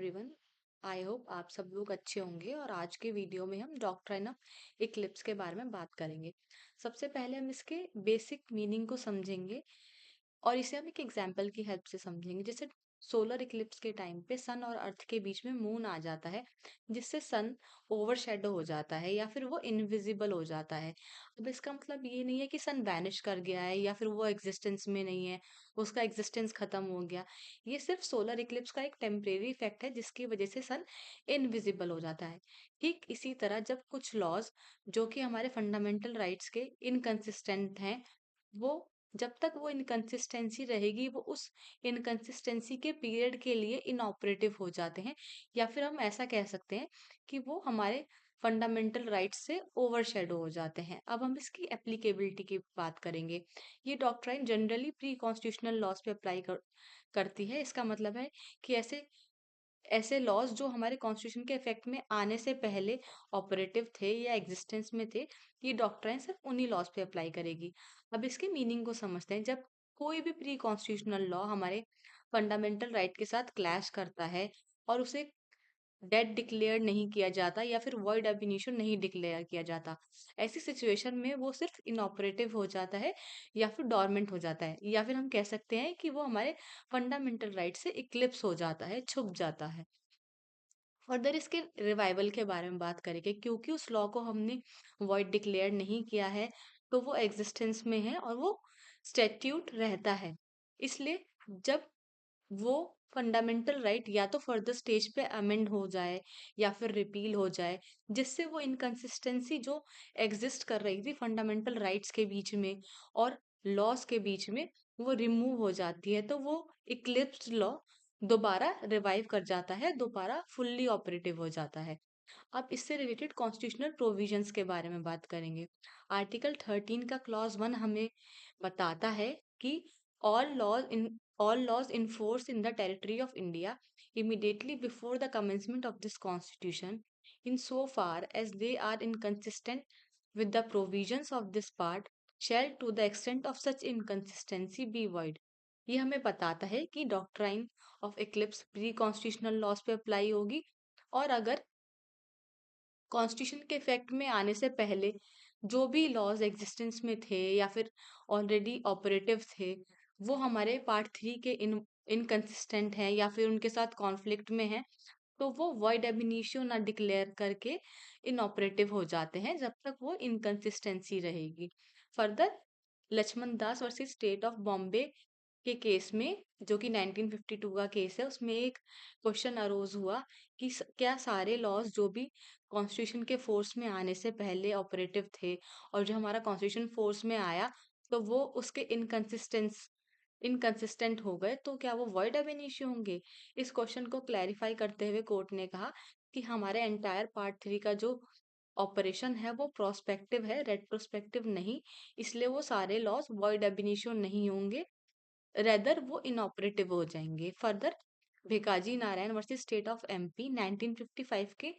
Everyone. I hope आप सब लोग अच्छे होंगे और आज के वीडियो में हम डॉक्ट्राइन ऑफ इक्लिप्स के बारे में बात करेंगे। सबसे पहले हम इसके बेसिक मीनिंग को समझेंगे और इसे हम एक एग्जाम्पल की हेल्प से समझेंगे। जैसे सोलर इक्लिप्स के टाइम पे सन और अर्थ के बीच में मून आ जाता है, जिससे सन ओवरशैडो हो जाता है या फिर वो इनविजिबल हो जाता है। अब इसका मतलब ये नहीं है कि सन वैनिश कर गया है या फिर वो एग्जिस्टेंस में नहीं है, उसका एग्जिस्टेंस खत्म हो गया। ये सिर्फ सोलर इक्लिप्स का एक टेम्परेरी इफेक्ट है जिसकी वजह से सन इनविजिबल हो जाता है। ठीक इसी तरह जब कुछ लॉज जो कि हमारे फंडामेंटल राइट्स के इनकंसिस्टेंट हैं, वो जब तक वो इनकंसिस्टेंसी रहेगी वो उस इनकंसिस्टेंसी के पीरियड के लिए इनऑपरेटिव हो जाते हैं, या फिर हम ऐसा कह सकते हैं कि वो हमारे फंडामेंटल राइट्स से ओवरशैडो हो जाते हैं। अब हम इसकी एप्लीकेबिलिटी की बात करेंगे। ये doctrine generally pre constitutional laws पे अप्लाई करती है। इसका मतलब है कि ऐसे ऐसे लॉज जो हमारे कॉन्स्टिट्यूशन के इफेक्ट में आने से पहले ऑपरेटिव थे या एग्जिस्टेंस में थे, ये डॉक्ट्राइन सिर्फ उन्हीं लॉज पे अप्लाई करेगी। अब इसके मीनिंग को समझते हैं। जब कोई भी प्री कॉन्स्टिट्यूशनल लॉ हमारे फंडामेंटल राइट के साथ क्लैश करता है और उसे डेड डिक्लेयर नहीं किया जाता या फिर वॉइड ab initio नहीं डिक्लेयर किया जाता, ऐसी सिचुएशन में वो सिर्फ इनऑपरेटिव हो जाता है या फिर डॉर्मेंट हो जाता है, या फिर हम कह सकते हैं कि वो हमारे फंडामेंटल राइट से इक्लिप्स हो जाता है, छुप जाता है। फर्दर इसके रिवाइवल के बारे में बात करेंगे। क्योंकि उस लॉ को हमने वॉइड डिक्लेयर नहीं किया है, तो वो एग्जिस्टेंस में है और वो स्टैट्यूट रहता है। इसलिए जब वो फंडामेंटल राइट या तो फर्दर स्टेज पे अमेंड हो जाए या फिर रिपील हो जाए, जिससे वो इनकंसिस्टेंसी जो एग्जिस्ट कर रही थी फंडामेंटल राइट्स के बीच में और लॉस के बीच में, वो रिमूव हो जाती है, तो वो इक्लिप्स लॉ दोबारा रिवाइव कर जाता है, दोबारा फुल्ली ऑपरेटिव हो जाता है। अब इससे रिलेटेड कॉन्स्टिट्यूशनल प्रोविजंस के बारे में बात करेंगे। आर्टिकल 13 का क्लॉज 1 हमें बताता है कि all laws in all laws in force in the territory of India immediately before the commencement of this constitution, in so far as they are inconsistent with the provisions of this part, shall to the extent of such inconsistency be void। ये हमें बताता है कि doctrine of eclipse pre constitutional laws पे apply होगी, और अगर constitution के इफेक्ट में आने से पहले जो भी लॉज एग्जिस्टेंस में थे या फिर ऑलरेडी ऑपरेटिव थे, वो हमारे पार्ट 3 के इनकंसिस्टेंट हैं या फिर उनके साथ कॉन्फ्लिक्ट में हैं, तो वो वॉइड एब इनिशियो ना डिक्लेयर करके इनऑपरेटिव हो जाते हैं जब तक वो इनकंसिस्टेंसी रहेगी। Further Laxman Das versus state of Bombay के केस में, जो कि 1952 का केस है, उसमें एक क्वेश्चन अरोज हुआ कि क्या सारे लॉज जो भी कॉन्स्टिट्यूशन के फोर्स में आने से पहले ऑपरेटिव थे और जो हमारा कॉन्स्टिट्यूशन फोर्स में आया तो वो उसके इनकंसिस्टेंट हो गए, तो क्या वो वॉइड एब इनिशियो होंगे? इस क्वेश्चन को क्लैरिफाई करते हुए कोर्ट ने कहा कि हमारे एंटायर पार्ट 3 का जो ऑपरेशन है वो प्रोस्पेक्टिव है, रेट्रोस्पेक्टिव नहीं, इसलिए वो सारे लॉज वॉइड एब इनिशियो नहीं होंगे, रेदर वो इनऑपरेटिव हो जाएंगे। Further Bhikaji Narayan versus state of MP 1955 के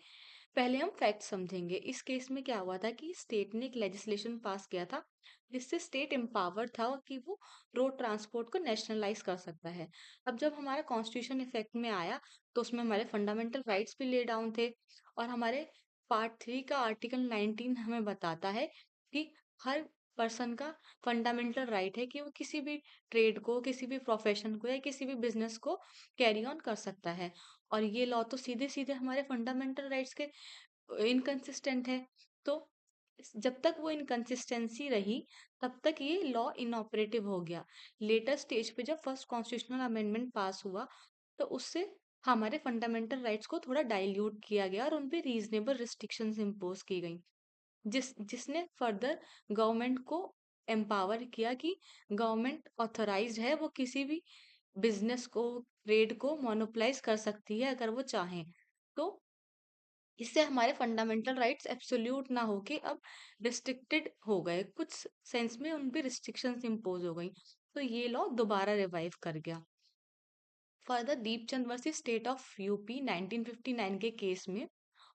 पहले हम फैक्ट समझेंगे। इस केस में क्या हुआ था कि स्टेट ने एक लेजिस्लेशन पास किया था जिससे स्टेट एम्पावर था कि वो रोड ट्रांसपोर्ट को नेशनलाइज कर सकता है। अब जब हमारा कॉन्स्टिट्यूशन इफेक्ट में आया तो उसमें हमारे फंडामेंटल राइट्स भी ले डाउन थे, और हमारे पार्ट 3 का आर्टिकल 19 हमें बताता है कि हर पर्सन का फंडामेंटल राइट है कि वो किसी भी ट्रेड को, किसी भी प्रोफेशन को या किसी भी बिजनेस को कैरी ऑन कर सकता है। और ये लॉ तो सीधे सीधे हमारे फंडामेंटल राइट्स के इनकंसिस्टेंट है। तो जब तक वो इनकंसिस्टेंसी रही तब तक ये लॉ इनऑपरेटिव हो गया। लेटर स्टेज पे जब फर्स्ट कॉन्स्टिट्यूशनल अमेंडमेंट पास हुआ तो उससे हमारे फंडामेंटल राइट्स को थोड़ा डाइल्यूट किया गया और उन पे रीजनेबल रिस्ट्रिक्शंस इम्पोज की गई, जिसने फर्दर गवर्नमेंट को एम्पावर किया कि गवर्नमेंट ऑथराइज्ड है, वो किसी भी बिजनेस को, ट्रेड को मोनोपलाइज कर सकती है अगर वो चाहें। तो इससे हमारे फंडामेंटल राइट्स एब्सोल्यूट ना होके अब रिस्ट्रिक्टेड हो गए, कुछ सेंस में उन पे रिस्ट्रिक्शंस इम्पोज हो गई, तो ये लॉ दोबारा रिवाइव कर गया। Further Deepchand versus state of UP 1959 के केस में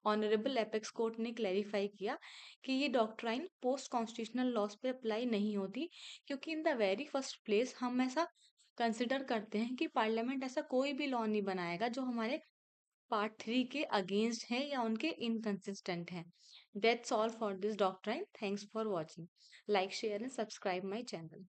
ऑनरेबल एपेक्स कोर्ट ने क्लैरिफाई किया कि ये डॉक्ट्राइन पोस्ट कॉन्स्टिट्यूशनल लॉज पे अप्लाई नहीं होती, क्योंकि in the very first place हम ऐसा कंसिडर करते हैं कि पार्लियामेंट ऐसा कोई भी लॉ नहीं बनाएगा जो हमारे पार्ट 3 के अगेंस्ट हैं या उनके इनकंसिस्टेंट हैं। That's all for this doctrine. Thanks for watching. Like share and subscribe my channel.